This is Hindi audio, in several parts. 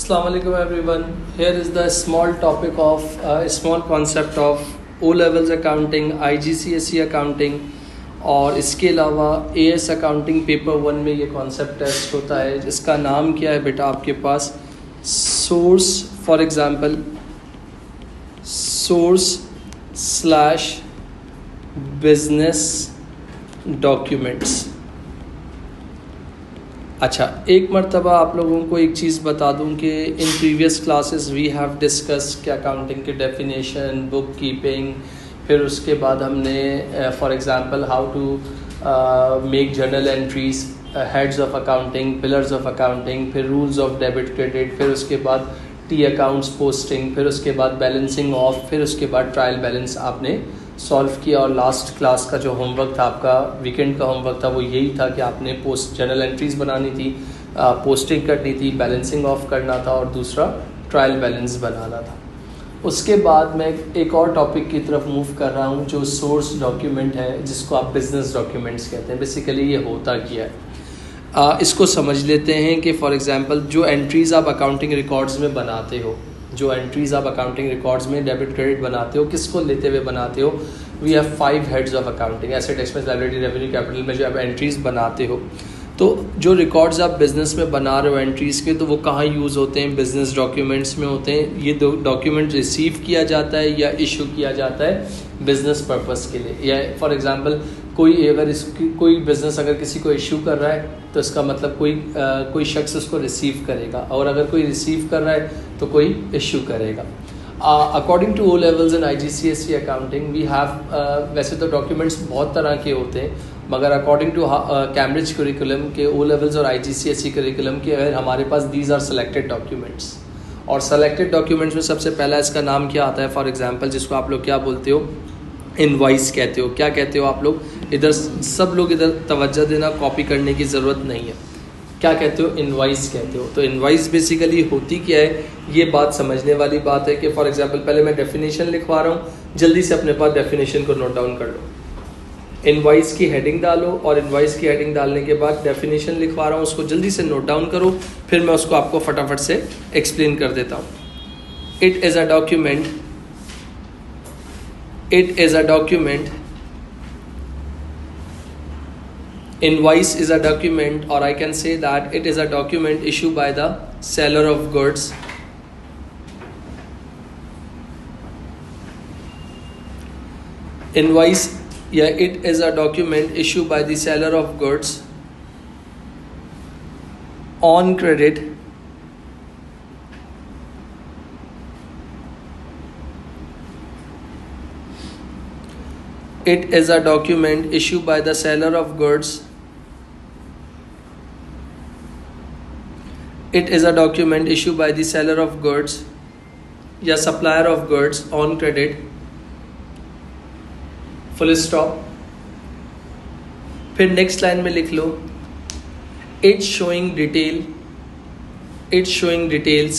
Assalamu alaikum everyone. Here is the small topic of small concept of O levels accounting, IGCSE accounting और इसके अलावा AS accounting पेपर 1 में ये कॉन्सेप्ट टेस्ट होता है जिसका नाम क्या है बेटा आपके पास source for example source slash business documents. अच्छा, एक मरतबा आप लोगों को एक चीज़ बता दूं कि in previous classes we have discuss कि अकाउंटिंग की डेफिनेशन, बुक कीपिंग, फिर उसके बाद हमने for example how to make journal entries, heads of accounting, pillars of accounting, फिर रूल्स ऑफ डेबिट क्रेडिट, फिर उसके बाद टी अकाउंट्स पोस्टिंग, फिर उसके बाद बैलेंसिंग ऑफ, फिर उसके बाद ट्रायल बैलेंस आपने सॉल्व किया। और लास्ट क्लास का जो होमवर्क था आपका, वीकेंड का होमवर्क था, वो यही था कि आपने पोस्ट जर्नल एंट्रीज़ बनानी थी, पोस्टिंग करनी थी, बैलेंसिंग ऑफ करना था और दूसरा ट्रायल बैलेंस बनाना था। उसके बाद मैं एक और टॉपिक की तरफ मूव कर रहा हूँ जो सोर्स डॉक्यूमेंट है, जिसको आप बिजनेस डॉक्यूमेंट्स कहते हैं। बेसिकली ये होता क्या है, इसको समझ लेते हैं कि फॉर एग्जांपल जो एंट्रीज़ आप अकाउंटिंग रिकॉर्ड्स में बनाते हो, जो एंट्रीज़ आप अकाउंटिंग रिकॉर्ड्स में डेबिट क्रेडिट बनाते हो, किसको लेते हुए बनाते हो? We have 5 heads of accounting, asset, expense, liability, revenue, capital में जो आप एंट्रीज़ बनाते हो, तो जो रिकॉर्ड्स आप बिज़नेस में बना रहे हो एंट्रीज़ के, तो वो कहाँ यूज़ होते हैं? बिज़नेस डॉक्यूमेंट्स में होते हैं। ये डॉक्यूमेंट रिसीव किया जाता है या इशू किया जाता है बिज़नेस पर्पस के लिए। या फॉर एग्जांपल कोई बिज़नेस अगर किसी को इशू कर रहा है तो इसका मतलब कोई शख्स उसको रिसीव करेगा, और अगर कोई रिसीव कर रहा है तो कोई इशू करेगा। According to O levels in IGCSE accounting we have, वैसे तो डॉक्यूमेंट्स बहुत तरह के होते हैं, मगर अकॉर्डिंग टू कैम्ब्रिज करिकुलम के ओ लेवल्स और IGCSE करिकुलम के अगर हमारे पास दीज आर सेलेक्टेड डॉक्यूमेंट्स, और सेलेक्टेड डॉक्यूमेंट्स में सबसे पहला इसका नाम क्या आता है? फॉर एग्जांपल जिसको आप लोग क्या बोलते हो? इनवॉइस कहते हो। क्या कहते हो आप लोग? इधर सब लोग इधर तवज्जो देना, कॉपी करने की ज़रूरत नहीं है। क्या कहते हो? इनवॉइस कहते हो। तो इनवॉइस बेसिकली होती क्या है, ये बात समझने वाली बात है कि फॉर एग्जांपल पहले मैं डेफिनेशन लिखवा रहा हूँ, जल्दी से अपने पास डेफिनेशन को नोट डाउन कर लो, इनवॉइस की हेडिंग डालो, और इनवॉइस की हेडिंग डालने के बाद डेफिनेशन लिखवा रहा हूँ उसको जल्दी से नोट डाउन करो, फिर मैं उसको आपको फटाफट से एक्सप्लेन कर देता हूँ। It is a document, it is a document, invoice is a document, or I can say that it is a document issued by the seller of goods, invoice, yeah, it is a document issued by the seller of goods on credit It is a document issued by the seller of goods. It is a document issued by the seller of goods या supplier of goods on credit. Full stop. फिर next line में लिख लो, It's showing details,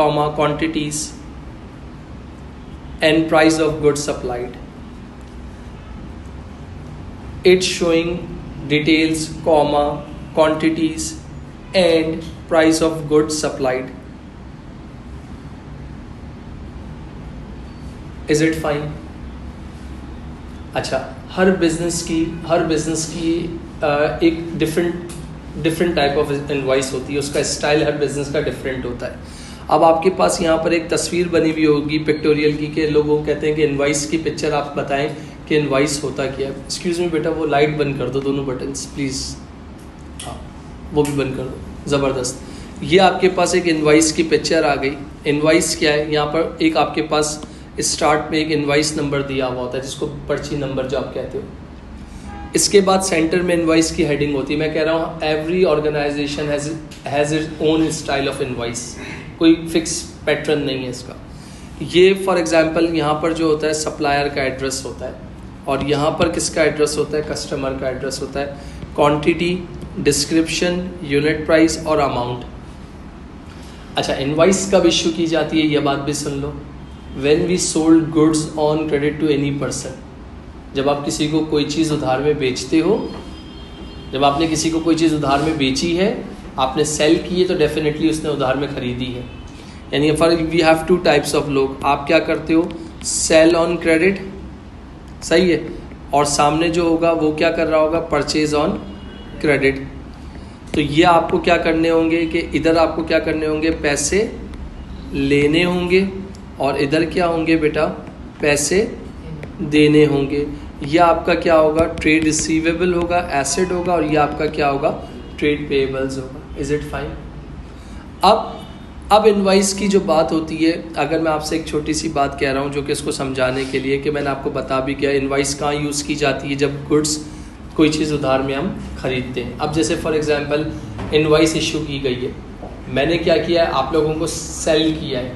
comma, quantities and price of goods supplied. It's showing details, comma, quantities and price of goods supplied. Is it fine? अच्छा, हर बिजनेस की एक डिफरेंट टाइप ऑफ इनवॉइस होती है, उसका स्टाइल हर बिजनेस का डिफरेंट होता है। अब आपके पास यहाँ पर एक तस्वीर बनी हुई होगी पिक्टोरियल की, के लोगों कहते हैं कि इनवॉइस की पिक्चर आप बताएं कि इनवॉइस होता क्या है। एक्सक्यूज़ मी बेटा, वो लाइट बंद कर दो, दोनों बटन्स प्लीज़, हाँ वो भी बंद कर दो, ज़बरदस्त। ये आपके पास एक इनवॉइस की पिक्चर आ गई। इनवॉइस क्या है? यहाँ पर एक आपके पास स्टार्ट में एक इनवॉइस नंबर दिया हुआ होता है, जिसको पर्ची नंबर जो आप कहते हो। इसके बाद सेंटर में इनवॉइस की हेडिंग होती है। मैं कह रहा हूँ every organisation has its own style of invoice, कोई फिक्स पैटर्न नहीं है इसका। ये फॉर एग्जांपल यहाँ पर जो होता है सप्लायर का एड्रेस होता है, और यहाँ पर किसका एड्रेस होता है? कस्टमर का एड्रेस होता है। क्वांटिटी, डिस्क्रिप्शन, यूनिट प्राइस और अमाउंट। अच्छा, इनवॉइस कब इशू की जाती है ये बात भी सुन लो। When we sold goods on credit to any person, जब आप किसी को कोई चीज़ उधार में बेचते हो, जब आपने किसी को कोई चीज़ उधार में बेची है, आपने सेल की है, तो डेफिनेटली उसने उधार में ख़रीदी है। यानी for we have two types of लोग, आप क्या करते हो, सेल ऑन क्रेडिट, सही है, और सामने जो होगा वो क्या कर रहा होगा, परचेज ऑन क्रेडिट। तो ये आपको क्या करने होंगे कि इधर आपको क्या करने होंगे, पैसे लेने होंगे, और इधर क्या होंगे बेटा, पैसे देने होंगे। ये आपका क्या होगा, ट्रेड रिसीवेबल होगा, एसेट होगा, और ये आपका क्या होगा, ट्रेड पेएबल्स होगा। Is it fine? अब इनवाइस की जो बात होती है, अगर मैं आपसे एक छोटी सी बात कह रहा हूँ जो कि इसको समझाने के लिए, कि मैंने आपको बता भी किया इनवाइस कहाँ यूज़ की जाती है, जब गुड्स कोई चीज़ उधार में हम खरीदते हैं। अब जैसे फॉर एग्जांपल इनवाइस इशू की गई है, मैंने क्या किया है, आप लोगों को सेल किया है,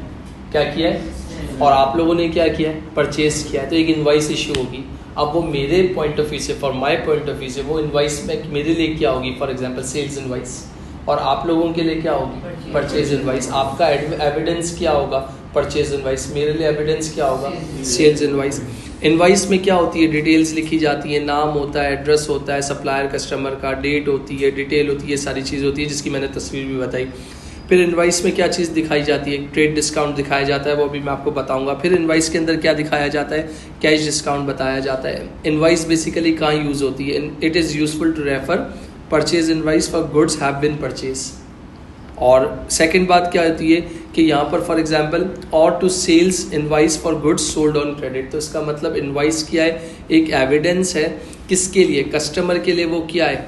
क्या किया है, और आप लोगों ने क्या किया है, परचेज किया है, तो एक इनवाइस इशू होगी। अब वो मेरे पॉइंट ऑफ व्यू से, for my point of view से, वो इनवाइस में मेरे लिए क्या होगी, फॉर एग्जांपल सेल्स इनवाइस, और आप लोगों के लिए क्या होगी, परचेज इनवाइस। आपका एविडेंस क्या होगा, परचेज इनवाइस, मेरे लिए एविडेंस क्या होगा, सेल्स इनवाइस। इनवाइस में क्या होती है, डिटेल्स लिखी जाती है, नाम होता है, एड्रेस होता है, सप्लायर कस्टमर का, डेट होती है, डिटेल होती है, सारी चीज़ होती है, जिसकी मैंने तस्वीर भी बताई। फिर इनवाइस में क्या चीज़ दिखाई जाती है, ट्रेड डिस्काउंट दिखाया जाता है, वो भी मैं आपको बताऊंगा। फिर इनवाइस के अंदर क्या दिखाया जाता है, कैश डिस्काउंट बताया जाता है। इनवाइस बेसिकली कहाँ यूज़ होती है, it is useful to refer purchase invoice for goods have been purchase. और सेकंड बात क्या होती है कि यहाँ पर फॉर एग्जांपल और two sales invoice for goods sold on credit. तो इसका मतलब इनवाइस क्या है, एक एविडेंस है, किसके लिए, कस्टमर के लिए, वो क्या है,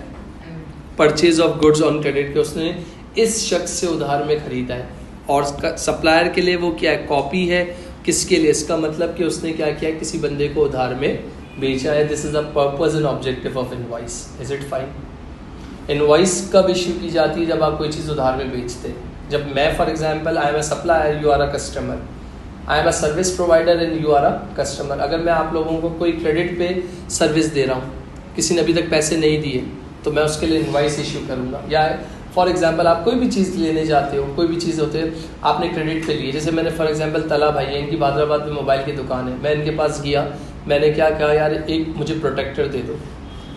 purchase of goods on credit, के उसने इस शख्स से उधार में खरीदा है। और सप्लायर के लिए वो क्या है, कॉपी है, किसके लिए, इसका मतलब कि उसने क्या किया, किसी बंदे को उधार में बेचा है। This is the purpose and objective of invoice. Is it fine? Invoice कब इश्यू की जाती है, जब आप कोई चीज़ उधार में बेचते हैं। जब मैं for example I am a supplier, you are a customer, I am a service provider and you are a customer. अगर मैं आप लोगों को कोई क्रेडिट पे सर्विस दे रहा हूँ, किसी ने अभी तक पैसे नहीं दिए, तो मैं उसके लिए इनवाइस इशू करूँगा। या फॉर एग्जांपल आप कोई भी चीज़ लेने जाते हो, कोई भी चीज़ होते है, आपने क्रेडिट पे लिए। जैसे मैंने फॉर एग्जांपल तला भाई है, इनकी बादराबाद में मोबाइल की दुकान है, मैं इनके पास गया, मैंने क्या कहा, यार एक मुझे प्रोटेक्टर दे दो,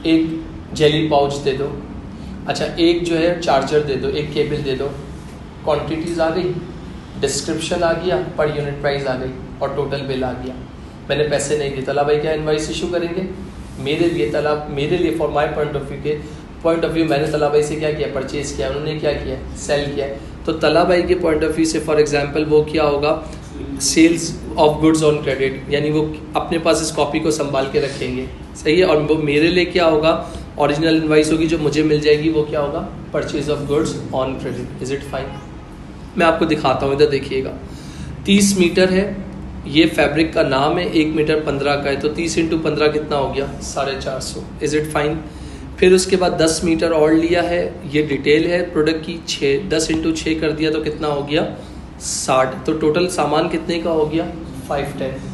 एक जेली पाउच दे दो, अच्छा एक जो है चार्जर दे दो, एक केबल दे दो। क्वांटिटीज़ आ गई, डिस्क्रिप्शन आ गया, पर यूनिट प्राइस आ गई, और टोटल बिल आ गया। मैंने पैसे नहीं दिए, तला भाई क्या इनवाइस इशू करेंगे मेरे लिए for my point of view मैंने तला भाई से क्या किया, परचेज किया, उन्होंने क्या किया, सेल किया। तो तला भाई के पॉइंट ऑफ व्यू से फॉर एग्जांपल वो क्या होगा, sales of goods on credit, यानी वो अपने पास इस कॉपी को संभाल के रखेंगे, सही है। और वो मेरे लिए क्या होगा, ओरिजिनल इनवाइस होगी जो मुझे मिल जाएगी, वो क्या होगा, purchase of goods on credit. Is it fine? मैं आपको दिखाता हूँ, इधर देखिएगा, 30 मीटर है, ये फैब्रिक का नाम है, 1 मीटर 15 का है, तो 30 इंटू 15 कितना हो गया, 450। Is it fine? फिर उसके बाद 10 मीटर और लिया है, ये डिटेल है प्रोडक्ट की, 10 इंटू 6 कर दिया तो कितना हो गया, 60। तो टोटल सामान कितने का हो गया, 510।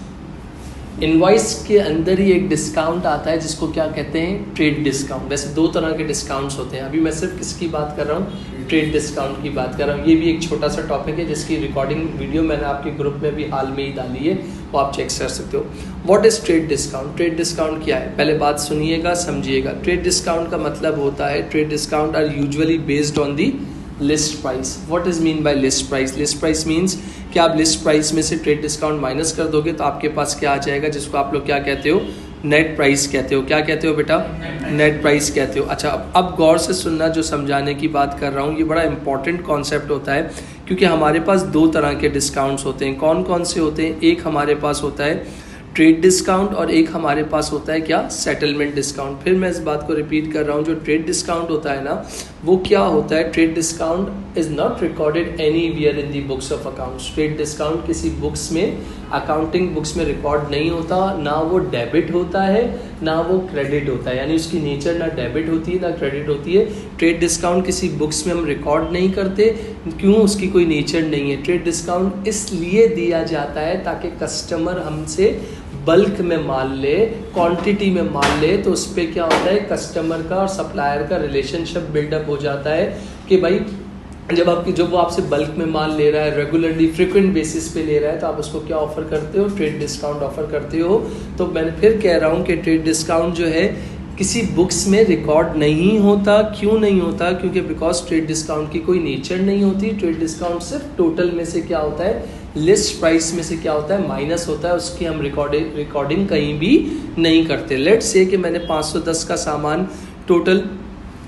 इनवॉइस के अंदर ही एक डिस्काउंट आता है जिसको क्या कहते हैं, ट्रेड डिस्काउंट। वैसे 2 तरह के डिस्काउंट्स होते हैं, अभी मैं सिर्फ किसकी बात कर रहा हूँ, ट्रेड डिस्काउंट की बात कर रहा हूँ। ये भी एक छोटा सा टॉपिक है जिसकी रिकॉर्डिंग वीडियो मैंने आपके ग्रुप में भी हाल में ही डाली है, वो आप चेक कर सकते हो। What is trade discount? Trade discount क्या है, पहले बात सुनिएगा, समझिएगा। ट्रेड डिस्काउंट का मतलब होता है, trade discount are usually based on the list price. What is mean by list price? List price means कि आप लिस्ट प्राइस में से ट्रेड डिस्काउंट माइनस कर दोगे तो आपके पास क्या आ जाएगा, जिसको आप लोग क्या कहते हो, नेट प्राइस कहते हो। क्या कहते हो बेटा, नेट प्राइस कहते हो। अच्छा, अब गौर से सुनना, जो समझाने की बात कर रहा हूँ ये बड़ा इंपॉर्टेंट कॉन्सेप्ट होता है, क्योंकि हमारे पास 2 तरह के डिस्काउंट्स होते हैं। कौन कौन से होते हैं? एक हमारे पास होता है ट्रेड डिस्काउंट और एक हमारे पास होता है क्या, सेटलमेंट डिस्काउंट। फिर मैं इस बात को रिपीट कर रहा हूँ, जो ट्रेड डिस्काउंट होता है ना, वो क्या होता है, trade discount is not recorded anywhere in the books of accounts. Trade discount किसी बुक्स में, अकाउंटिंग बुक्स में रिकॉर्ड नहीं होता, ना वो डेबिट होता है ना वो क्रेडिट होता है, यानी उसकी नेचर ना डेबिट होती है ना क्रेडिट होती है। ट्रेड डिस्काउंट किसी बुक्स में हम रिकॉर्ड नहीं करते, क्यों, उसकी कोई नेचर नहीं है। ट्रेड डिस्काउंट इसलिए दिया जाता है ताकि कस्टमर हमसे बल्क में माल ले, क्वांटिटी में माल ले, तो उस पर क्या होता है, कस्टमर का और सप्लायर का रिलेशनशिप बिल्डअप हो जाता है कि भाई जब वो आपसे बल्क में माल ले रहा है, रेगुलरली फ्रिक्वेंट बेसिस पे ले रहा है, तो आप उसको क्या ऑफर करते हो, ट्रेड डिस्काउंट ऑफर करते हो। तो मैं फिर कह रहा हूँ कि ट्रेड डिस्काउंट जो है किसी बुक्स में रिकॉर्ड नहीं होता। क्यों नहीं होता? क्योंकि बिकॉज ट्रेड डिस्काउंट की कोई नेचर नहीं होती। ट्रेड डिस्काउंट सिर्फ टोटल में से क्या होता है, लिस्ट प्राइस में से क्या होता है, माइनस होता है। उसकी हम रिकॉर्डिंग कहीं भी नहीं करते। लेट्स से कि मैंने 510 का सामान टोटल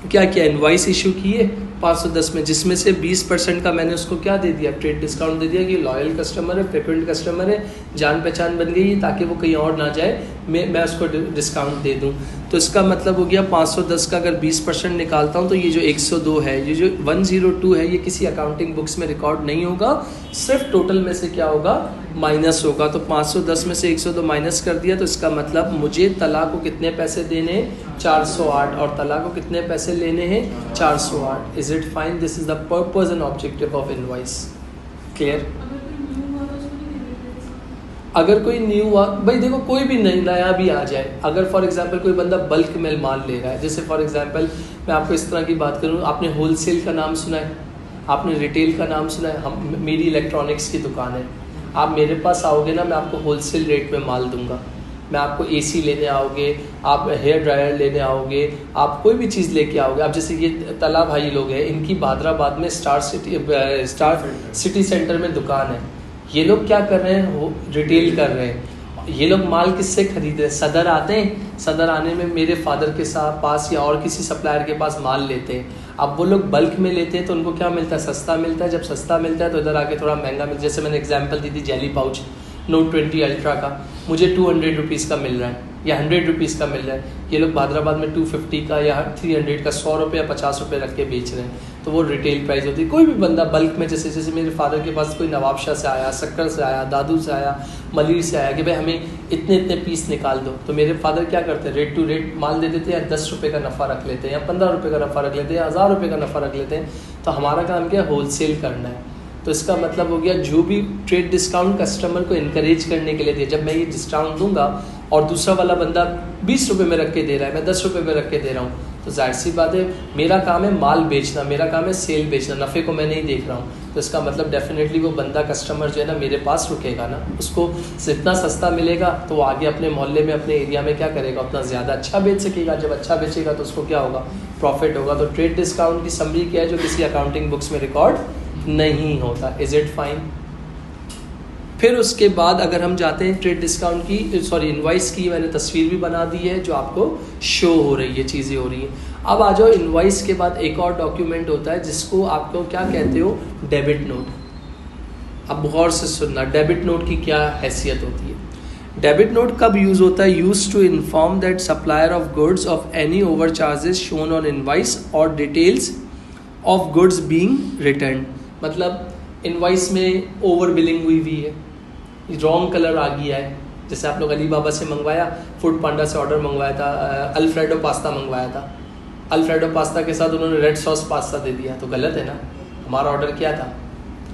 क्या किया, इनवॉइस इशू किए 510 में, जिसमें से 20% का मैंने उसको क्या दे दिया, ट्रेड डिस्काउंट दे दिया कि लॉयल कस्टमर है, फ्रिक्वेंट कस्टमर है, जान पहचान बन गई ताकि वो कहीं और ना जाए, मैं उसको डिस्काउंट दे दूं। तो इसका मतलब हो गया 510 का अगर 20% निकालता हूं तो ये जो 102 है, ये जो 102 है, ये किसी अकाउंटिंग बुक्स में रिकॉर्ड नहीं होगा, सिर्फ टोटल में से क्या होगा, माइनस होगा। तो 510 में से 102 माइनस कर दिया, तो इसका मतलब मुझे तला को कितने पैसे देने हैं, 408, और तला को कितने पैसे लेने हैं, 408। Is it fine? This is the purpose and objective of invoice. Clear? अगर कोई न्यू भाई देखो, कोई भी नया भी आ जाए, अगर फॉर एग्जांपल कोई बंदा बल्क में माल ले रहा है, जैसे फॉर एग्जांपल मैं आपको इस तरह की बात करूं, आपने होलसेल का नाम सुना है, आपने रिटेल का नाम सुना है। मेरी इलेक्ट्रॉनिक्स की दुकान है, आप मेरे पास आओगे ना, मैं आपको होलसेल रेट में माल दूंगा। मैं आपको एसी लेने आओगे, आप हेयर ड्रायर लेने आओगे, आप कोई भी चीज़ लेके आओगे। आप जैसे ये तला भाई लोग हैं, इनकी बादराबाद में स्टार सिटी सेंटर में दुकान है। ये लोग क्या कर रहे हैं, वो रिटेल कर रहे हैं। ये लोग माल किससे खरीद रहे हैं, सदर आते हैं, सदर आने में मेरे फादर के साथ पास या और किसी सप्लायर के पास माल लेते हैं। अब वो लोग बल्क में लेते हैं तो उनको क्या मिलता है, सस्ता मिलता है। जब सस्ता मिलता है तो इधर आके थोड़ा महंगा मिलता है। जैसे मैंने एग्जांपल दी थी जेली पाउच Note 20 अल्ट्रा का, मुझे 200 रुपीज़ का मिल रहा है या 100 रुपीज़ का मिल रहा है। ये लोग हैदराबाद में 250 का या 300 का 100 रुपये या 50 रुपये रख के बेच रहे हैं। तो वो रिटेल प्राइस होती है। कोई भी बंदा बल्क में, जैसे मेरे फादर के पास कोई नवाबशाह से आया, सक्कर से आया, दादू से आया, मलिर से आया कि भाई हमें इतने इतने पीस निकाल दो, तो मेरे फादर क्या करते हैं, रेट टू रेट माल दे देते हैं, या 10 रुपये का नफ़ा रख लेते हैं, या 15 रुपये का नफ़ा रख लेते हैं, या 1000 रुपये का नफ़ा रख लेते हैं। तो हमारा काम क्या है, होलसेल करना है। तो इसका मतलब हो गया जो भी ट्रेड डिस्काउंट कस्टमर को इनकरेज करने के लिए दिया, जब मैं ये डिस्काउंट दूंगा और दूसरा वाला बंदा 20 रुपये में रख के दे रहा है, मैं 10 रुपये में रख के दे रहा हूँ, तो जाहिर सी बात है मेरा काम है माल बेचना, मेरा काम है सेल बेचना, नफ़े को मैं नहीं देख रहा हूँ। तो इसका मतलब डेफिनेटली वो बंदा कस्टमर जो है ना मेरे पास रुकेगा ना, उसको जितना सस्ता मिलेगा तो वो आगे अपने मोहल्ले में, अपने एरिया में क्या करेगा, उतना ज़्यादा अच्छा बेच सकेगा। जब अच्छा बेचेगा तो उसको क्या होगा, प्रॉफिट होगा। तो ट्रेड डिस्काउंट की समरी क्या है, जो किसी अकाउंटिंग बुक्स में रिकॉर्ड नहीं होता। Is it fine? फिर उसके बाद अगर हम जाते हैं ट्रेड डिस्काउंट की, इनवॉइस की मैंने तस्वीर भी बना दी है जो आपको शो हो रही है, चीज़ें हो रही हैं। अब आ जाओ, इनवॉइस के बाद एक और डॉक्यूमेंट होता है जिसको आपको क्या कहते हो, डेबिट नोट। अब गौर से सुनना, डेबिट नोट की क्या हैसियत होती है। डेबिट नोट कब यूज़ होता है, use to inform that supplier of goods of any over charges shown on invoice और details of goods being return. मतलब इनवॉइस में ओवर बिलिंग हुई हुई है, रॉन्ग कलर आ गया है। जैसे आप लोग अली बाबा से मंगवाया, फूड पांडा से ऑर्डर मंगवाया था, अल्फ्रेडो पास्ता मंगवाया था, अल्फ्रेडो पास्ता के साथ उन्होंने रेड सॉस पास्ता दे दिया, तो गलत है ना। हमारा ऑर्डर क्या था,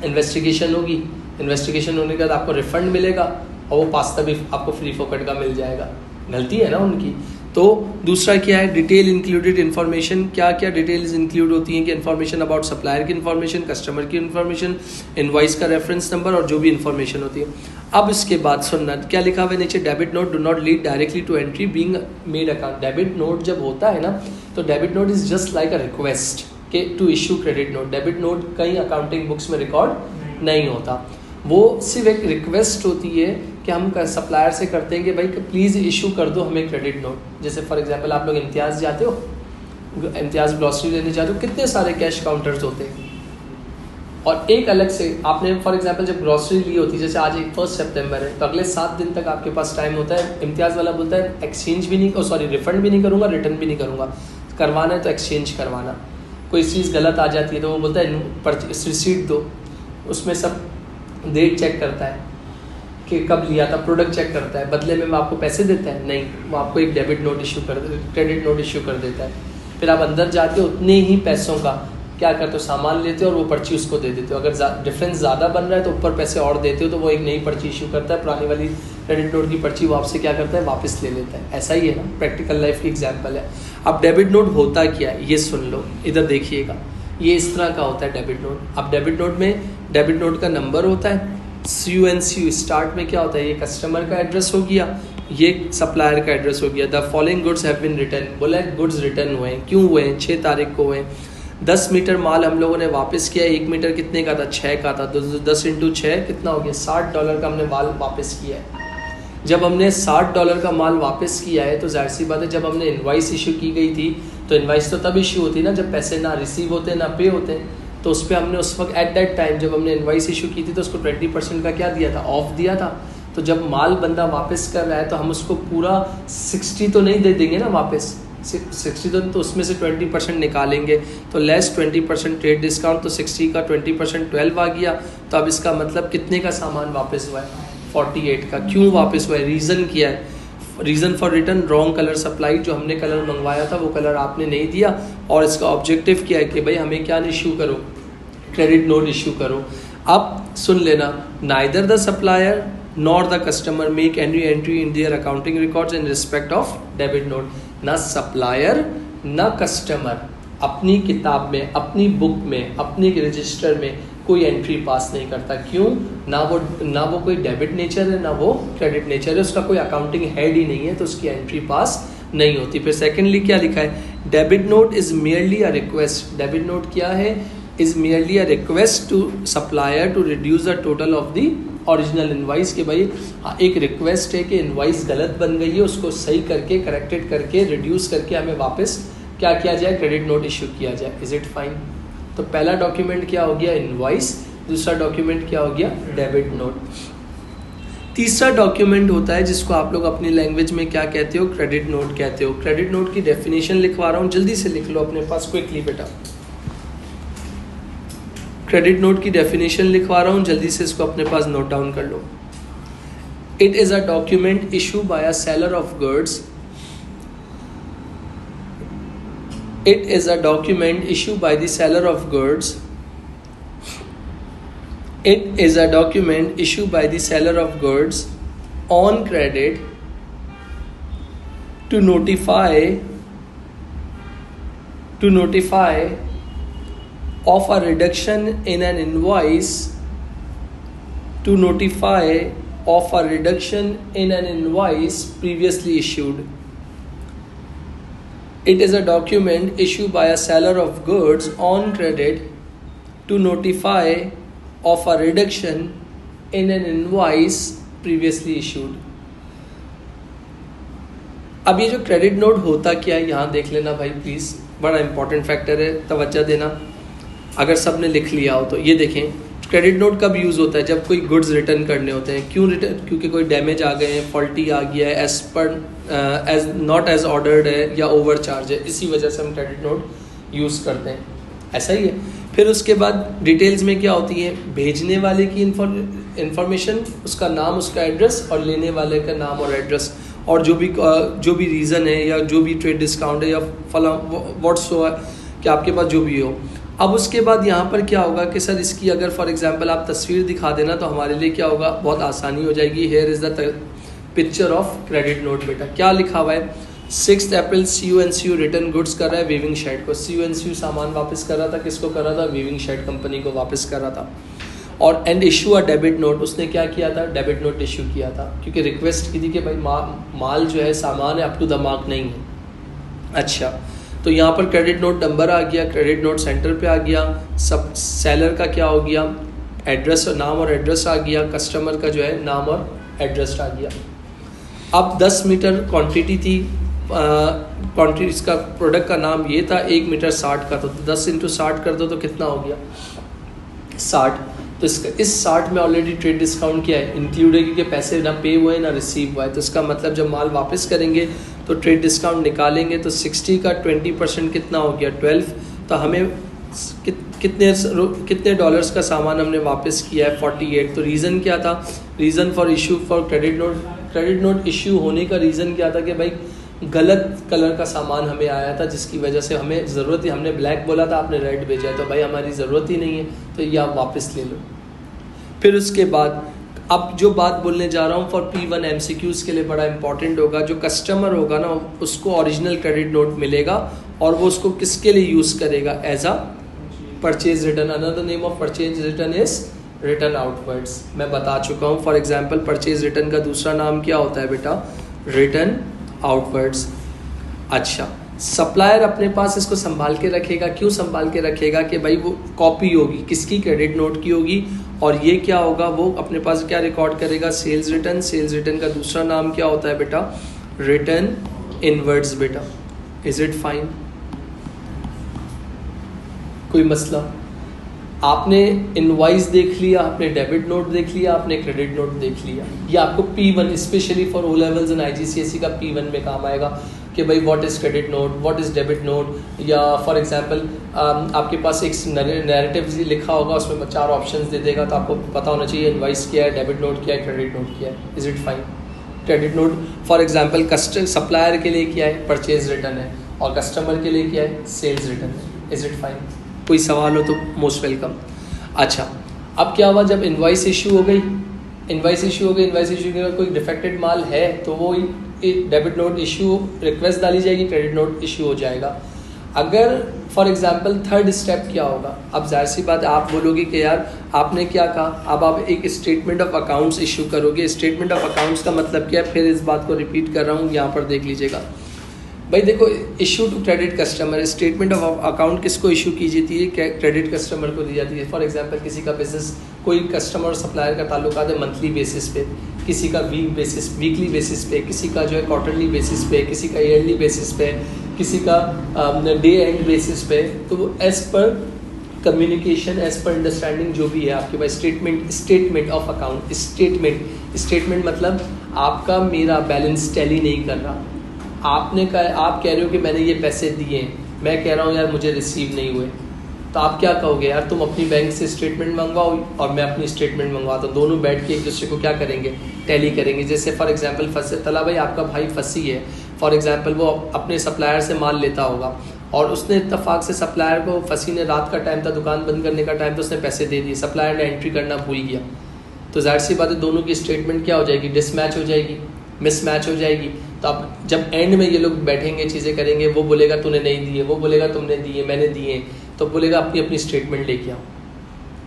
इन्वेस्टिगेशन होगी, इन्वेस्टिगेशन होने के बाद आपको रिफंड मिलेगा और वो पास्ता भी आपको फ्री फोकट का मिल जाएगा। गलती है ना उनकी। तो दूसरा क्या है, डिटेल इंक्लूडेड इन्फॉर्मेशन। क्या क्या डिटेल्स इंक्लूड होती हैं कि इन्फॉर्मेशन अबाउट सप्लायर की इन्फॉर्मेशन, कस्टमर की इन्फॉर्मेशन, इनवॉइस का रेफरेंस नंबर और जो भी इन्फॉर्मेशन होती है। अब इसके बाद सुनना क्या लिखा हुआ है नीचे, debit note do not lead directly to entry being made account. Debit note जब होता है ना, तो debit note is just like a request के to issue credit note. Debit note कहीं अकाउंटिंग बुक्स में रिकॉर्ड नहीं होता, वो सिर्फ एक रिक्वेस्ट होती है कि हम सप्लायर से करते हैं कि भाई प्लीज़ इशू कर दो हमें क्रेडिट नोट। जैसे फॉर एग्जांपल आप लोग इम्तियाज़ जाते हो, इम्तियाज़ ग्लॉसरी लेने जाते हो, कितने सारे कैश काउंटर्स होते हैं, और एक अलग से आपने फॉर एग्जांपल जब ग्रॉसरी ली होती है, जैसे आज 1 सितंबर है, तो अगले 7 दिन तक आपके पास टाइम होता है। इम्तियाज़ वाला बोलता है एक्सचेंज भी नहीं, रिफंड भी नहीं करूँगा, रिटर्न भी नहीं करूँगा, करवाना है तो एक्सचेंज करवाना। कोई चीज़ गलत आ जाती है तो वो बोलता है रिसीट दो, उसमें सब डेट चेक करता है कि कब लिया था, प्रोडक्ट चेक करता है, बदले में आपको पैसे देता है नहीं, वो आपको एक डेबिट नोट इशू कर, क्रेडिट नोट इशू कर देता है। फिर आप अंदर जाके उतने ही पैसों का क्या करते हो, सामान लेते हो और वो पर्ची उसको दे देते हो। अगर डिफरेंस ज़्यादा बन रहा है तो ऊपर पैसे और देते हो, तो वो एक नई पर्ची इशू करता है, पुरानी वाली क्रेडिट नोट की पर्ची वो आपसे क्या करता है, वापस ले लेता है। ऐसा ही है ना, प्रैक्टिकल लाइफ की एग्जाम्पल है। अब डेबिट नोट होता क्या है ये सुन लो, इधर देखिएगा, ये इस तरह का होता है डेबिट नोट। अब डेबिट नोट में डेबिट नोट का नंबर होता है, CUNCU स्टार्ट में क्या होता है, ये कस्टमर का एड्रेस हो गया, ये सप्लायर का एड्रेस हो गया। The following goods have been return, बोला है गुड्स रिटर्न हुए हैं, क्यों हुए हैं, 6 तारीख को हुए हैं। 10 मीटर माल हम लोगों ने वापस किया, 1 मीटर कितने का था, 6 का था, तो 10 इंटू 6 कितना हो गया, $60 का हमने माल वापस किया है। जब हमने $60 का माल वापस किया है तो जाहिर सी बात है जब हमने इनवाइस इशू की गई थी, तो इनवाइस तो तब इशू होती है ना जब पैसे ना रिसीव होते ना पे होते हैं। तो उस पर हमने उस वक्त एट दैट टाइम जब हमने इनवाइस इशू की थी तो उसको 20% का क्या दिया था, ऑफ दिया था। तो जब माल बंदा वापस कर रहा है तो हम उसको पूरा 60 तो नहीं दे देंगे ना वापस, 60 तो उसमें से 20% निकालेंगे, तो लेस 20% ट्रेड डिस्काउंट, तो 60 का 20% 12 आ गया। तो अब इसका मतलब कितने का सामान वापस हुआ है, 48 का। क्यों वापस हुआ है, रीज़न किया है, reason for return wrong colour supply, जो हमने कलर मंगवाया था वो कलर आपने नहीं दिया, और इसका ऑब्जेक्टिव क्या है कि भाई हमें क्या इशू करो, क्रेडिट नोट इशू करो। अब सुन लेना, neither the supplier nor the customer make any entry in their accounting records in respect of debit note. ना सप्लायर ना कस्टमर अपनी किताब में, अपनी बुक में, अपने रजिस्टर में कोई एंट्री पास नहीं करता। क्यों, ना वो कोई डेबिट नेचर है ना वो क्रेडिट नेचर है, उसका कोई अकाउंटिंग हेड ही नहीं है, तो उसकी एंट्री पास नहीं होती। फिर सेकेंडली क्या लिखा है, debit note is merely a request. Debit note क्या है, is merely a request to supplier to reduce the total of the original invoice. कि भाई एक रिक्वेस्ट है कि इनवाइस गलत बन गई है, उसको सही करके करेक्टेड करके रिड्यूस करके हमें वापस क्या किया जाए, क्रेडिट नोट इशू किया जाए। Is it fine. तो पहला डॉक्यूमेंट क्या हो गया, इनवाइस। दूसरा डॉक्यूमेंट क्या हो गया, डेबिट नोट। तीसरा डॉक्यूमेंट होता है जिसको आप लोग अपनी लैंग्वेज में क्या कहते हो, क्रेडिट नोट कहते हो। क्रेडिट नोट की डेफिनेशन लिखवा रहा हूँ, जल्दी से लिख लो अपने पास क्विकली बेटा। क्रेडिट नोट की डेफिनेशन लिखवा रहा हूँ, जल्दी से इसको अपने पास नोट डाउन कर लो। It is a document issue by a seller of goods. It is a document issued by the seller of goods. It is a document issued by the seller of goods on credit to notify of a reduction in an invoice, to notify of a reduction in an invoice previously issued. It is a document issued by a seller of goods on credit to notify of a reduction in an invoice previously issued. अब ये जो क्रेडिट नोट होता क्या है यहाँ देख लेना भाई प्लीज़, बड़ा इंपॉर्टेंट फैक्टर है, तवज्जो देना। अगर सब ने लिख लिया हो तो ये देखें, क्रेडिट नोट कब यूज़ होता है, जब कोई गुड्स रिटर्न करने होते हैं। क्यों रिटर्न, क्योंकि कोई डैमेज आ गए हैं, फॉल्टी आ गया है, as per as not as ordered है या ओवर चार्ज है, इसी वजह से हम क्रेडिट नोट यूज़ करते हैं। ऐसा ही है। फिर उसके बाद डिटेल्स में क्या होती है, भेजने वाले की इंफॉर्मेशन, उसका नाम, उसका एड्रेस, और लेने वाले का नाम और एड्रेस, और जो भी रीज़न है या जो भी ट्रेड डिस्काउंट है या फला व्हाट्स हो कि आपके पास जो भी हो। अब उसके बाद यहाँ पर क्या होगा कि सर इसकी अगर फॉर एग्जांपल आप तस्वीर दिखा देना तो हमारे लिए क्या होगा, बहुत आसानी हो जाएगी। Here is the picture of credit note. बेटा क्या लिखा हुआ है, 6 अप्रैल CU&CU रिटर्न गुड्स कर रहा है वीविंग शेड को। CU&CU सामान वापस कर रहा था, किसको कर रहा था, वीविंग शेड कंपनी को वापस कर रहा था। और and issue a debit note, उसने क्या किया था, डेबिट नोट इशू किया था, क्योंकि रिक्वेस्ट की थी कि भाई माल जो है, सामान है, अप टू द मार्क नहीं है। अच्छा, तो यहाँ पर क्रेडिट नोट नंबर आ गया, क्रेडिट नोट सेंटर पे आ गया, सब सेलर का क्या हो गया, एड्रेस, नाम और एड्रेस आ गया, कस्टमर का जो है नाम और एड्रेस आ गया। अब 10 मीटर क्वांटिटी थी, क्वांटिटी इसका प्रोडक्ट का नाम ये था, 1 मीटर 60 का, तो 10 इंटू 60 कर दो तो कितना हो गया, 60। तो इस 60 में ऑलरेडी ट्रेड डिस्काउंट क्या है, इंक्लूड है, क्योंकि पैसे ना पे हुए ना रिसीव हुआ है। तो इसका मतलब जब माल वापस करेंगे तो ट्रेड डिस्काउंट निकालेंगे, तो 60 का 20% कितना हो गया, 12। तो हमें कितने डॉलर्स का सामान हमने वापस किया है, 48। तो रीज़न क्या था, reason for issue for credit note, credit note issue होने का रीज़न क्या था कि भाई गलत कलर का सामान हमें आया था, जिसकी वजह से हमें ज़रूरत ही, हमने ब्लैक बोला था, आपने रेड भेजा है, तो भाई हमारी ज़रूरत ही नहीं है, तो ये आप वापस ले लो। फिर उसके बाद अब जो बात बोलने जा रहा हूँ फॉर P1 MCQs के लिए बड़ा इंपॉर्टेंट होगा, जो कस्टमर होगा ना उसको ओरिजिनल क्रेडिट नोट मिलेगा, और वो उसको किसके लिए यूज़ करेगा, as a purchase return. Another name of purchase return is return outwards. मैं बता चुका हूँ। फॉर एग्जांपल परचेज रिटर्न का दूसरा नाम क्या होता है बेटा, रिटर्न आउटवर्ड्स। अच्छा, सप्लायर अपने पास इसको संभाल के रखेगा। क्यों संभाल के रखेगा? कि भाई वो कॉपी होगी किसकी, क्रेडिट नोट की होगी, और ये क्या होगा, वो अपने पास क्या रिकॉर्ड करेगा, सेल्स रिटर्न। सेल्स रिटर्न का दूसरा नाम क्या होता है बेटा, रिटर्न इनवर्ड्स बेटा। Is it fine? कोई मसला? आपने इनवाइस देख लिया, आपने डेबिट नोट देख लिया, आपने क्रेडिट नोट देख लिया। ये आपको P1 specially for O levels and IGCSE का P1 में काम आएगा कि भाई what is credit note, what is debit note. या फॉर एग्जांपल आपके पास एक नैरेटिव लिखा होगा, उसमें 4 ऑप्शंस दे देगा, तो आपको पता होना चाहिए इनवाइस क्या है, डेबिट नोट क्या है, क्रेडिट नोट क्या है। Is it fine? Credit note for example supplier के लिए क्या है, परचेज रिटर्न है, और कस्टमर के लिए क्या है, सेल्स रिटर्न है। Is it fine? कोई सवाल हो तो मोस्ट वेलकम। अच्छा, अब क्या हुआ, जब इनवाइस इशू हो गई, इनवाइस इशू के बाद कोई डिफेक्टेड माल है तो वो डेबिट नोट इशू रिक्वेस्ट डाली जाएगी, क्रेडिट नोट इशू हो जाएगा। अगर फॉर एग्जांपल थर्ड स्टेप क्या होगा, अब जाहिर सी बात आप बोलोगे कि यार आपने क्या कहा, अब आप एक स्टेटमेंट ऑफ अकाउंट्स इशू करोगे। स्टेटमेंट ऑफ अकाउंट्स का मतलब क्या है, फिर इस बात को रिपीट कर रहा हूँ, यहाँ पर देख लीजिएगा भाई। देखो, issue to credit customer, statement of account किसको इशू की जाती है, क्रेडिट कस्टमर को दी जाती है। फॉर एग्जांपल किसी का बिजनेस, कोई कस्टमर और सप्लायर का ताल्लुकात है मंथली बेसिस पे, किसी का वीकली बेसिस पे, किसी का जो है क्वार्टरली बेसिस पे, किसी का ईयरली बेसिस पे, किसी का डे एंड बेसिस पे। तो वो as per communication, as per understanding जो भी है आपके पास, स्टेटमेंट ऑफ अकाउंट, स्टेटमेंट मतलब आपका मेरा बैलेंस टैली नहीं कर रहा। आपने कहा, आप कह रहे हो कि मैंने ये पैसे दिए, मैं कह रहा हूँ यार मुझे रिसीव नहीं हुए, तो आप क्या कहोगे, यार तुम अपनी बैंक से स्टेटमेंट मंगवाओ और मैं अपनी स्टेटमेंट मंगवाता हूँ, दोनों बैठ के एक दूसरे को क्या करेंगे, टैली करेंगे। जैसे फॉर एग्जांपल तला भाई आपका भाई फंसी है, फॉर एग्जांपल वो अपने सप्लायर से माल लेता होगा और उसने इत्तेफाक से सप्लायर को, फंसी ने रात का टाइम था, दुकान बंद करने का टाइम, तो उसने पैसे दे दिए, सप्लायर ने एंट्री करना भूल गया, तो जाहिर सी बात है दोनों की स्टेटमेंट क्या हो जाएगी, डिसमैच हो जाएगी, मिसमैच हो जाएगी। तो अब जब एंड में ये लोग बैठेंगे, चीज़ें करेंगे, वो बोलेगा तूने नहीं दिए, वो बोलेगा तुमने दिए, मैंने दिए, तो बोलेगा अपनी अपनी स्टेटमेंट लेके आओ,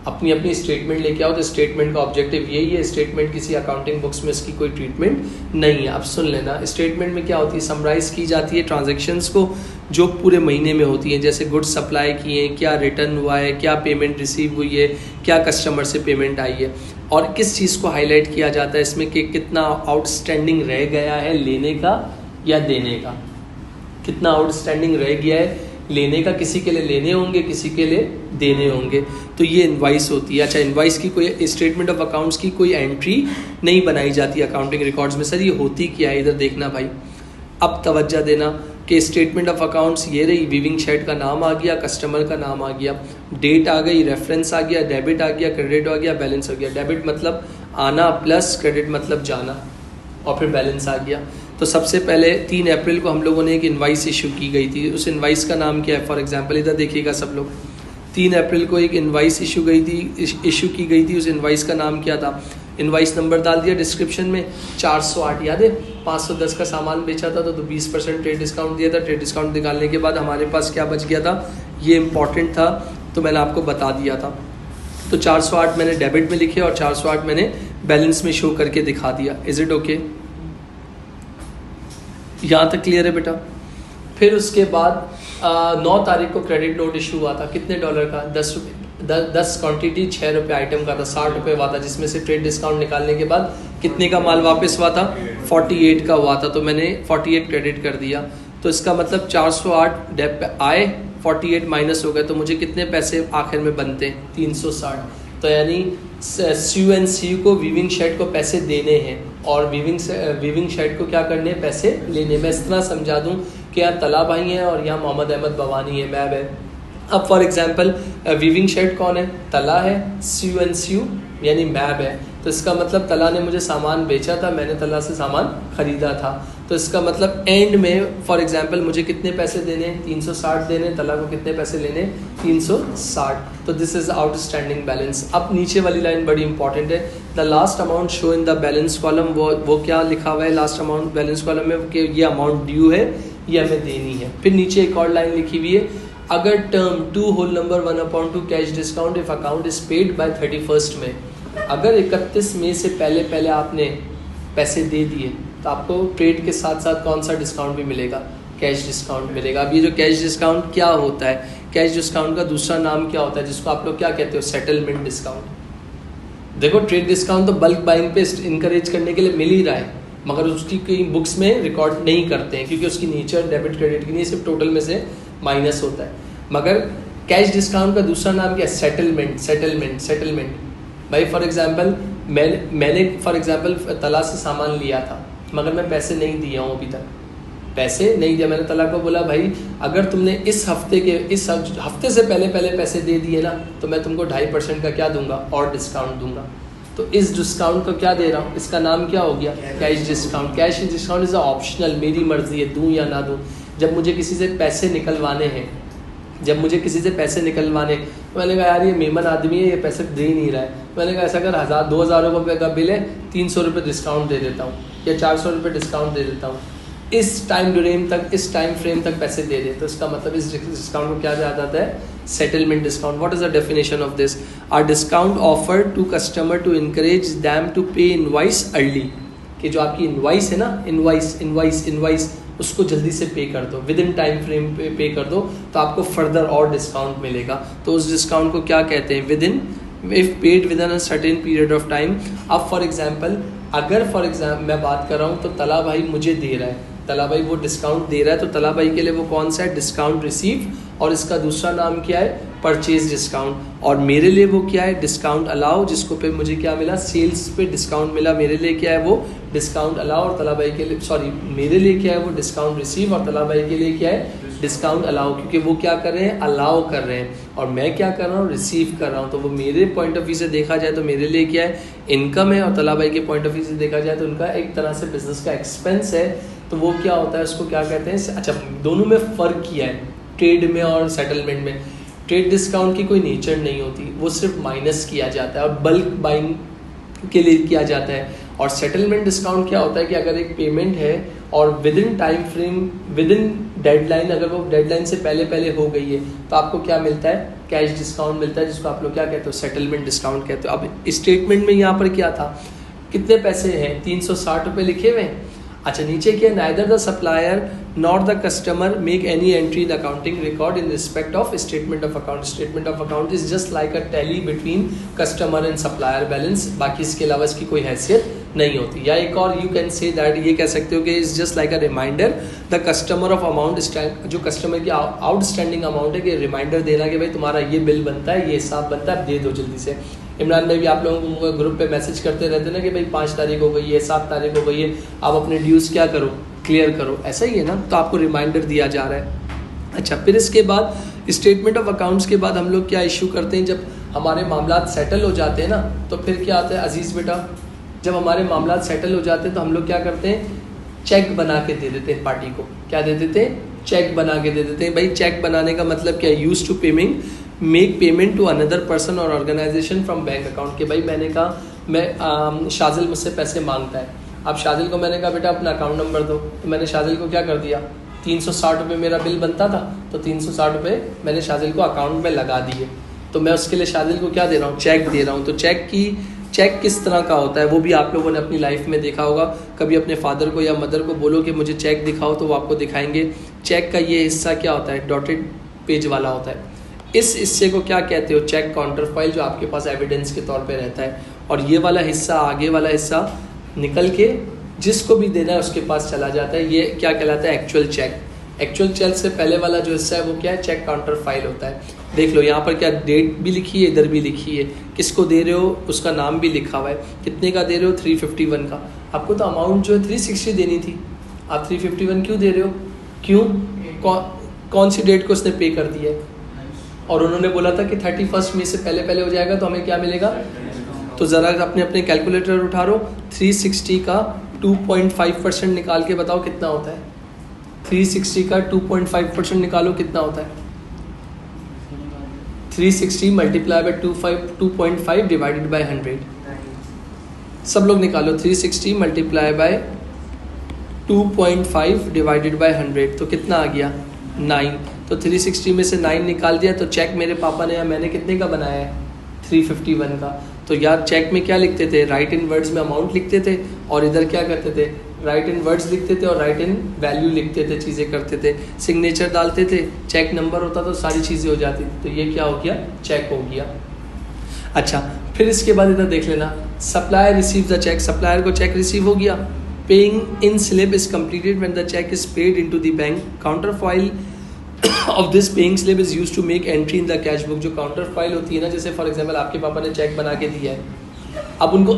अपनी अपनी स्टेटमेंट लेके आओ। तो स्टेटमेंट का ऑब्जेक्टिव यही है, स्टेटमेंट किसी अकाउंटिंग बुक्स में इसकी कोई ट्रीटमेंट नहीं है। अब सुन लेना, स्टेटमेंट में क्या होती है, समराइज की जाती है ट्रांजैक्शंस को जो पूरे महीने में होती हैं, जैसे गुड्स सप्लाई किए हैं, क्या रिटर्न हुआ है, क्या पेमेंट रिसीव हुई है, क्या कस्टमर से पेमेंट आई है, और किस चीज़ को हाईलाइट किया जाता है इसमें कि कितना आउटस्टैंडिंग रह गया है लेने का या देने का, कितना आउटस्टैंडिंग रह गया है लेने का, किसी के लिए लेने होंगे, किसी के लिए देने होंगे, तो ये इनवाइस होती है। अच्छा, इनवाइस की कोई स्टेटमेंट ऑफ अकाउंट्स की कोई एंट्री नहीं बनाई जाती अकाउंटिंग रिकॉर्ड्स में। सर ये होती क्या है, इधर देखना भाई, अब तवज्जो देना कि स्टेटमेंट ऑफ अकाउंट्स ये रही, वीविंग शेड का नाम आ गया, कस्टमर का नाम आ गया, डेट आ गई, रेफरेंस आ गया, डेबिट आ गया, क्रेडिट आ गया, बैलेंस आ गया। डेबिट मतलब आना प्लस क्रेडिट मतलब जाना, और फिर बैलेंस आ गया। तो सबसे पहले 3 अप्रैल को हम लोगों ने एक इनवाइस इशू की गई थी, उस इनवाइस का नाम क्या है, फॉर एग्जांपल इधर देखिएगा सब लोग, 3 अप्रैल को एक इनवाइस इशू की गई थी, उस इनवाइस का नाम क्या था, इनवाइस नंबर डाल दिया डिस्क्रिप्शन में, 408, याद है 510 का सामान बेचा था तो 20% ट्रेड डिस्काउंट दिया था। ट्रेड डिस्काउंट निकालने के बाद हमारे पास क्या बच गया था, ये इंपॉर्टेंट था तो मैंने आपको बता दिया था। तो 408 मैंने डेबिट में लिखे और 408 मैंने बैलेंस में शो करके दिखा दिया। Is it okay? यहाँ तक क्लियर है बेटा? फिर उसके बाद 9 तारीख को क्रेडिट नोट इशू हुआ था, कितने डॉलर का, 10 रुपये, 10 क्वांटिटी 6 रुपये आइटम का था, 60 रुपये हुआ था, जिसमें से ट्रेड डिस्काउंट निकालने के बाद कितने का माल वापस हुआ था, 48 का हुआ था, तो मैंने 48 क्रेडिट कर दिया। तो इसका मतलब 408 आए, 48 माइनस हो गए, तो मुझे कितने पैसे आखिर में बनते हैं, 360। तो यानी CU को वीविंग शेड को पैसे देने हैं और वीविंग शेड को क्या करने हैं, पैसे लेने। मैं इस तरह समझा दूं कि यहाँ तला भाई हैं और यहाँ मोहम्मद अहमद भवानी है, मैब है। अब फॉर एग्जांपल वीविंग शेड कौन है, तला है, CU यानी मैब है। तो इसका मतलब तला ने मुझे सामान बेचा था, मैंने तला से सामान खरीदा था, तो इसका मतलब एंड में फॉर एग्जांपल मुझे कितने पैसे देने, 360 देने, तला को कितने पैसे लेने, 360। तो दिस इज आउटस्टैंडिंग बैलेंस। अब नीचे वाली लाइन बड़ी इंपॉर्टेंट है, the last amount show in the balance column. वो क्या लिखा हुआ है लास्ट अमाउंट बैलेंस कॉलम में कि ये अमाउंट ड्यू है, ये हमें देनी है। फिर नीचे एक और लाइन लिखी हुई है, अगर term 2 whole number 1/2 cash discount if account is paid by 31 में, अगर 31 मई से पहले आपने पैसे दे दिए तो आपको ट्रेड के साथ साथ कौन सा डिस्काउंट भी मिलेगा, कैश डिस्काउंट मिलेगा। अब ये जो कैश डिस्काउंट क्या होता है, कैश डिस्काउंट का दूसरा नाम क्या होता है, जिसको आप लोग क्या कहते हो, सेटलमेंट डिस्काउंट। देखो ट्रेड डिस्काउंट तो बल्क बाइंग पे इंकरेज करने के लिए मिल ही रहा है, मगर उसकी कई बुक्स में रिकॉर्ड नहीं करते हैं क्योंकि उसकी नेचर डेबिट क्रेडिट की नहीं, सिर्फ टोटल में से माइनस होता है। मगर कैश डिस्काउंट का दूसरा नाम क्या है, सेटलमेंट। भाई फॉर एग्जांपल मैंने फॉर एग्जांपल तला से सामान लिया था, मगर मैं पैसे नहीं दिया हूँ, अभी तक पैसे नहीं दिया। मैंने तला को बोला भाई अगर तुमने इस हफ्ते से पहले पैसे दे दिए ना, तो मैं तुमको 2.5% का क्या दूंगा, और डिस्काउंट दूंगा। तो इस डिस्काउंट को क्या दे रहा हूँ, इसका नाम क्या हो गया, cash discount. Cash discount is optional, मेरी मर्जी है दूँ या ना दूँ। जब मुझे किसी से पैसे निकलवाने हैं, तो मैंने कहा यार ये मेमन आदमी है, ये पैसे दे ही नहीं रहा है, मैंने कहा ऐसा कर 1000-2000 रुपये का बिल है, 300 रुपये डिस्काउंट दे देता हूँ या 400 रुपये डिस्काउंट दे देता हूँ, इस टाइम फ्रेम तक पैसे दे दे। तो इसका मतलब इस डिस्काउंट को क्या जाता है, settlement discount. What is the definition of this, are discount offer to customer to encourage them to pay invoice early, कि जो आपकी इनवाइस है ना, इनवाइस उसको जल्दी से पे कर दो, विद इन टाइम फ्रेम पे कर दो, तो आपको फर्दर और डिस्काउंट मिलेगा। तो उस डिस्काउंट को क्या कहते हैं, with in, if paid with in a certain period of time. अब फॉर एग्जांपल मैं बात कर रहा हूँ तो तला भाई मुझे दे रहा है, तला भाई वो डिस्काउंट दे रहा है, तो तला भाई के लिए वो कौन सा है, डिस्काउंट रिसीव, और इसका दूसरा नाम क्या है, परचेज डिस्काउंट। और मेरे लिए वो क्या है, डिस्काउंट अलाउ, जिसको पे मुझे क्या मिला, सेल्स पे डिस्काउंट मिला, मेरे लिए क्या है वो डिस्काउंट अलाउ, और तला भाई के लिए मेरे लिए क्या है वो डिस्काउंट रिसीव, और तला भाई के लिए क्या है डिस्काउंट अलाउ, क्योंकि वो क्या कर रहे हैं, अलाउ कर रहे हैं, और मैं क्या कर रहा हूँ, रिसीव कर रहा हूँ। तो वो मेरे पॉइंट ऑफ व्यू से देखा जाए तो मेरे लिए क्या है, इनकम है, और तला भाई के पॉइंट ऑफ व्यू से देखा जाए तो उनका एक तरह से बिजनेस का एक्सपेंस है। तो वो क्या होता है, उसको क्या कहते हैं, अच्छा दोनों में फ़र्क किया है, ट्रेड में और सेटलमेंट में। ट्रेड डिस्काउंट की कोई नेचर नहीं होती, वो सिर्फ माइनस किया जाता है और बल्क बाइंग के लिए किया जाता है। और सेटलमेंट डिस्काउंट क्या होता है कि अगर एक पेमेंट है और with in time frame, with in deadline, अगर वो डेडलाइन से पहले हो गई है, तो आपको क्या मिलता है, कैश डिस्काउंट मिलता है, जिसको आप लोग क्या कहते हो, सेटलमेंट डिस्काउंट कहते हो। अब स्टेटमेंट में यहाँ पर क्या था, कितने पैसे हैं, 360 रुपये लिखे हुए हैं। अच्छा नीचे क्या, neither the supplier not the customer make any entry in accounting record in respect of statement of account. Statement of account is just like a tally between customer and supplier balance, बाकी इसके अलावा इसकी कोई हैसियत नहीं होती। या एक और यू कैन से दैट, ये कह सकते हो कि is just like a reminder the customer of amount, जो कस्टमर की आउटस्टैंडिंग अमाउंट है, कि रिमाइंडर देना कि भाई तुम्हारा ये बिल बनता है, ये हिसाब बनता है, दे दो जल्दी से। इमरान भाई भी आप लोगों को ग्रुप पे मैसेज करते रहते ना कि भाई 5 तारीख हो गई है, 7 तारीख हो गई है, आप अपने ड्यूज़ क्या करो, क्लियर करो, ऐसा ही है ना। तो आपको रिमाइंडर दिया जा रहा है। अच्छा फिर इसके बाद स्टेटमेंट ऑफ अकाउंट्स के बाद हम लोग क्या इशू करते हैं, जब हमारे मामला सेटल हो जाते हैं ना, तो फिर क्या आता है अजीज़ बेटा, जब हमारे मामला सेटल हो जाते हैं तो हम लोग क्या करते हैं, चेक बना के दे देते हैं पार्टी को। क्या दे देते हैं, चेक बना के दे देते हैं। भाई चेक बनाने का मतलब क्या है, use to make payment to another person और ऑर्गेनाइजेशन फ्रॉम बैंक अकाउंट। के भाई मैंने कहा मैं शाजिल मुझसे पैसे मांगता है, अब शाजिल को मैंने कहा बेटा अपना अकाउंट नंबर दो, तो मैंने शाजिल को क्या कर दिया, 360 रुपये मेरा बिल बनता था, तो 360 रुपये मैंने शाजिल को अकाउंट में लगा दिए। तो मैं उसके लिए शाजिल को क्या दे रहा हूँ, चेक दे रहा हूँ। तो चेक किस तरह का होता है वो भी आप लोगों ने अपनी लाइफ में देखा होगा। कभी अपने फादर को या मदर को बोलो कि मुझे चेक दिखाओ, तो वो आपको दिखाएंगे। चेक का ये हिस्सा क्या होता है, डॉटेड पेज वाला होता है। इस हिस्से को क्या कहते हो, चेक काउंटर फाइल, जो आपके पास एविडेंस के तौर पे रहता है। और ये वाला हिस्सा, आगे वाला हिस्सा निकल के जिसको भी देना है उसके पास चला जाता है। ये क्या कहलाता है, एक्चुअल चेक। एक्चुअल चेक से पहले वाला जो हिस्सा है वो क्या है, चेक काउंटर फाइल होता है। देख लो यहाँ पर क्या डेट भी लिखी है, इधर भी लिखी है, किसको दे रहे हो उसका नाम भी लिखा हुआ है, कितने का दे रहे हो, 351 का। आपको तो अमाउंट जो है 360 देनी थी, आप 351 क्यों दे रहे हो, क्यों, कौन सी डेट को उसने पे कर दिया है, और उन्होंने बोला था कि 31 मई से पहले हो जाएगा, तो हमें क्या मिलेगा। तो ज़रा अपने कैलकुलेटर उठा लो, 360 का 2.5% निकाल के बताओ कितना होता है। 360 का 2.5% निकालो, कितना होता है। 360 मल्टीप्लाई बाई 2.5 डिवाइडेड बाई 100। सब लोग निकालो, 360 मल्टीप्लाई बाई 2.5 डिवाइडेड बाई 100, तो कितना आ गया, 9। तो 360 में से 9 निकाल दिया, तो चेक मेरे पापा ने या मैंने कितने का बनाया है, 351 का। तो यार चेक में क्या लिखते थे, राइट इन वर्ड्स में अमाउंट लिखते थे, और इधर क्या करते थे, राइट इन वर्ड्स लिखते थे और राइट इन वैल्यू लिखते थे, चीज़ें करते थे, सिग्नेचर डालते थे, चेक नंबर होता तो सारी चीज़ें हो जाती थी। तो ये क्या हो गया, चेक हो गया। अच्छा, फिर इसके बाद इधर देख लेना, supplier receive the cheque, supplier को चेक रिसीव हो गया। Paying in slip is completed when the cheque is paid into the bank. Counterfoil of this paying slip is used to make entry in the cash book. जो काउंटर फाइल होती है ना, जैसे फॉर एग्जांपल आपके पापा ने चेक बना के दिया है, अब उनको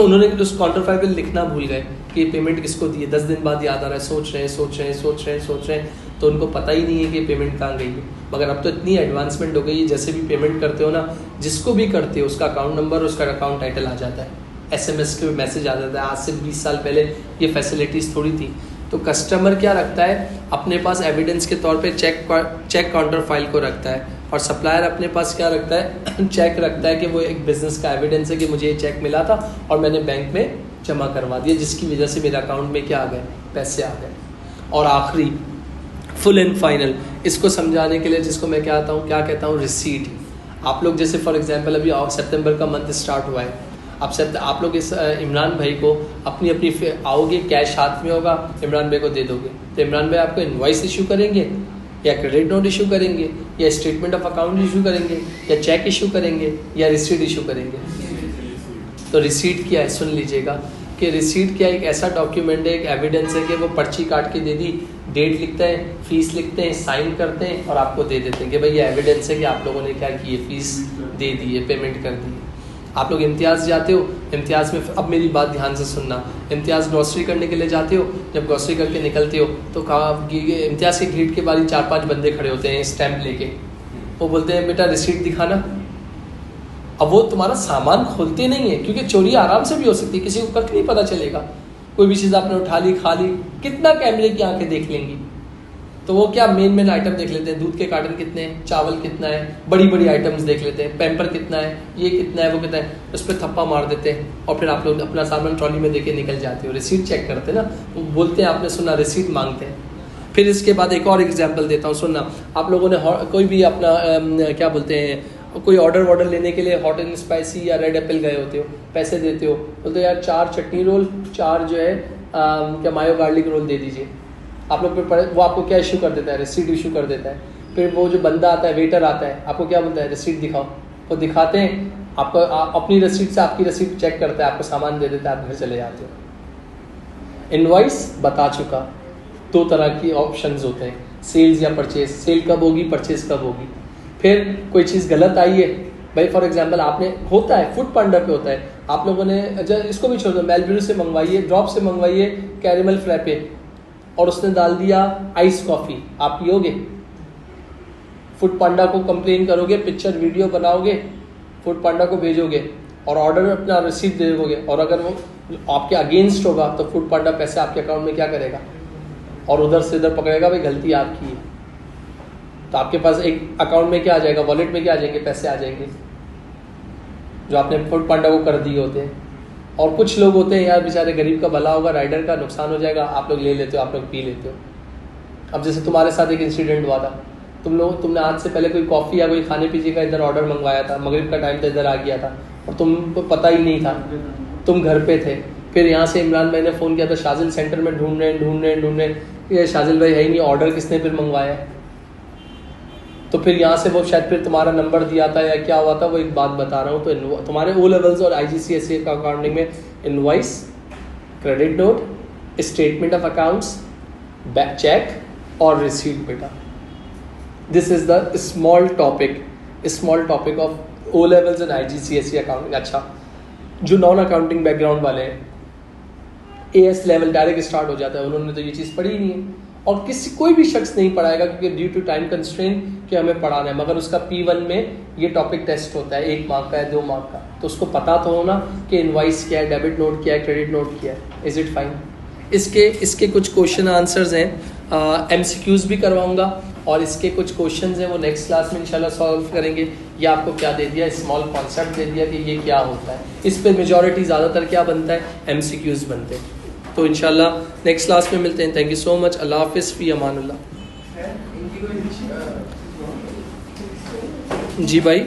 उन्होंने उस काउंटर फाइल पे लिखना भूल गए कि पेमेंट किसको दी है, 10 दिन बाद याद आ रहा है, सोच रहे हैं, तो उनको पता ही नहीं है कि पेमेंट कहाँ गई है। मगर अब तो इतनी एडवांसमेंट हो गई है, जैसे भी पेमेंट करते हो ना, जिसको भी करते हो उसका अकाउंट नंबर, उसका अकाउंट टाइटल आ जाता है, SMS के मैसेज आ जाता है। आज से 20 साल पहले ये फैसिलिटीज़ थोड़ी थी। तो कस्टमर क्या रखता है अपने पास, एविडेंस के तौर पे चेक काउंटर फाइल को रखता है, और सप्लायर अपने पास क्या रखता है, चेक रखता है कि वो एक बिजनेस का एविडेंस है कि मुझे ये चेक मिला था और मैंने बैंक में जमा करवा दिया, जिसकी वजह से मेरे अकाउंट में क्या आ गए, पैसे आ गए। और आखिरी फुल एंड फाइनल, इसको समझाने के लिए जिसको मैं क्या कहता हूँ रिसीट। आप लोग जैसे फॉर एग्जांपल अभी सितंबर का मंथ स्टार्ट हुआ है, आप लोग इस इमरान भाई को अपनी आओगे, कैश हाथ में होगा, इमरान भाई को दे दोगे, तो इमरान भाई आपको इनवॉइस इशू करेंगे, या क्रेडिट नोट इशू करेंगे, या स्टेटमेंट ऑफ अकाउंट इशू करेंगे, या चेक इशू करेंगे, या रिसीट इशू करेंगे। तो रिसीट क्या है, सुन लीजिएगा कि रिसीट क्या एक ऐसा डॉक्यूमेंट है, एक एविडेंस है कि वो पर्ची काट के दे दी, डेट लिखते हैं, फीस लिखते हैं, साइन करते हैं और आपको दे देते हैं कि भाई ये एविडेंस है कि आप लोगों ने क्या की है, फीस दे दी है, पेमेंट कर दी है। आप लोग इम्तियाज़ जाते हो, इम्तियाज़ में अब मेरी बात ध्यान से सुनना, इम्तियाज़ ग्रॉसरी करने के लिए जाते हो, जब ग्रॉसरी करके निकलते हो तो इम्तियाज़ के गेट के बाहर 4-5 बंदे खड़े होते हैं स्टैम्प लेके, वो बोलते हैं बेटा रिसीट दिखाना। अब वो तुम्हारा सामान खोलते नहीं है, क्योंकि चोरी आराम से भी हो सकती है, किसी को कभी नहीं पता चलेगा, कोई भी चीज़ आपने उठा ली, खा ली, कितना कैमरे की आंखें देख लेंगी। तो वो क्या मेन आइटम देख लेते हैं, दूध के कार्टन कितने हैं, चावल कितना है, बड़ी आइटम्स देख लेते हैं, पैम्पर कितना है, ये कितना है, वो कितना है, उस पर थप्पा मार देते हैं और फिर आप लोग अपना सामान ट्रॉली में देके निकल जाते हो। रिसीट चेक करते हैं ना, वो बोलते हैं आपने सुना, रिसीट मांगते हैं। फिर इसके बाद एक और एग्जाम्पल देता हूँ, सुनना। आप लोगों ने कोई भी अपना क्या बोलते हैं, कोई ऑर्डर लेने के लिए हॉट एंड स्पाइसी या रेड एप्पल गए होते हो, पैसे देते हो, बोलते यार 4 चटनी रोल, 4 जो है क्या मायो गार्लिक रोल दे दीजिए। आप लोग फिर वो आपको क्या इशू कर देता है, रिसीट इशू कर देता है। फिर वो जो बंदा आता है, वेटर आता है, आपको क्या बोलता है, रिसीट दिखाओ। वो दिखाते हैं आपको, अपनी रसीद से आपकी रसीद चेक करता है, आपको सामान दे देता है, आप घर चले जाते हो। इनवॉइस बता चुका, 2 तरह की ऑप्शंस होते हैं, सेल्स या परचेज। सेल कब होगी, परचेज कब होगी। फिर कोई चीज़ गलत आई है भाई, फॉर एग्जांपल आपने, होता है फूड पांडा पे होता है, आप लोगों ने इसको भी छोड़ दो, मेलब्रू से मंगवाइए, ड्रॉप से मंगवाइए कैरेमल फ्रैपे, और उसने डाल दिया आइस कॉफ़ी, आप पियोगे? फूड पांडा को कंप्लेन करोगे, पिक्चर वीडियो बनाओगे, फूड पांडा को भेजोगे और ऑर्डर अपना रिसीट दे दोगे, और अगर वो आपके अगेंस्ट होगा तो फूड पांडा पैसे आपके अकाउंट में क्या करेगा, और उधर से इधर पकड़ेगा, भाई गलती आपकी है। तो आपके पास एक अकाउंट में क्या आ जाएगा, वॉलेट में क्या आ जाएंगे, पैसे आ जाएंगे जो आपने फूड पांडा को कर दिए होते हैं। और कुछ लोग होते हैं यार बेचारे, गरीब का भला होगा, राइडर का नुकसान हो जाएगा, आप लोग ले लेते हो, आप लोग पी लेते हो। अब जैसे तुम्हारे साथ एक इंसिडेंट हुआ था, तुमने आज से पहले कोई कॉफ़ी या कोई खाने पीने का इधर ऑर्डर मंगवाया था, मगरिब का टाइम तो इधर आ गया था और तुमको पता ही नहीं था, तुम घर पे थे। फिर यहाँ से इमरान भाई ने फ़ोन किया था, शाजिल सेंटर में ढूंढ रहे, ये शाजिल भाई है ही नहीं, ऑर्डर किसने फिर मंगवाया है। तो फिर यहाँ से वो शायद फिर तुम्हारा नंबर दिया था या क्या हुआ था, वो एक बात बता रहा हूँ। तो तुम्हारे O लेवल्स और IGCSE का अकाउंटिंग में invoice, credit note, statement of accounts, cheque और रिसीट बेटा। This is the small topic of O levels and IGCSE accounting. अच्छा, जो नॉन अकाउंटिंग बैकग्राउंड वाले हैं, AS लेवल डायरेक्ट स्टार्ट हो जाता है, उन्होंने तो ये चीज़ पढ़ी ही नहीं है, और कोई भी शख्स नहीं पढ़ाएगा क्योंकि ड्यू टू टाइम कंस्ट्रेंट कि हमें पढ़ाना है। मगर उसका P1 में ये टॉपिक टेस्ट होता है, 1 मार्क का है, 2 मार्क का, तो उसको पता तो हो ना कि इनवॉइस क्या है, डेबिट नोट क्या है, क्रेडिट नोट क्या है। Is it fine? इसके कुछ क्वेश्चन आंसर्स हैं, MCQs भी करवाऊंगा, और इसके कुछ क्वेश्चंस हैं वो नेक्स्ट क्लास में इंशाल्लाह सॉल्व करेंगे। ये आपको क्या दे दिया, स्मॉल कॉन्सेप्ट दे दिया कि ये क्या होता है। इस पर मेजॉरिटी ज़्यादातर क्या बनता है, MCQs बनते हैं। तो इंशाल्लाह नेक्स्ट क्लास में मिलते हैं। Thank you so much. अल्लाह हाफिज़, फ़ी अमानुल्लाह। जी भाई।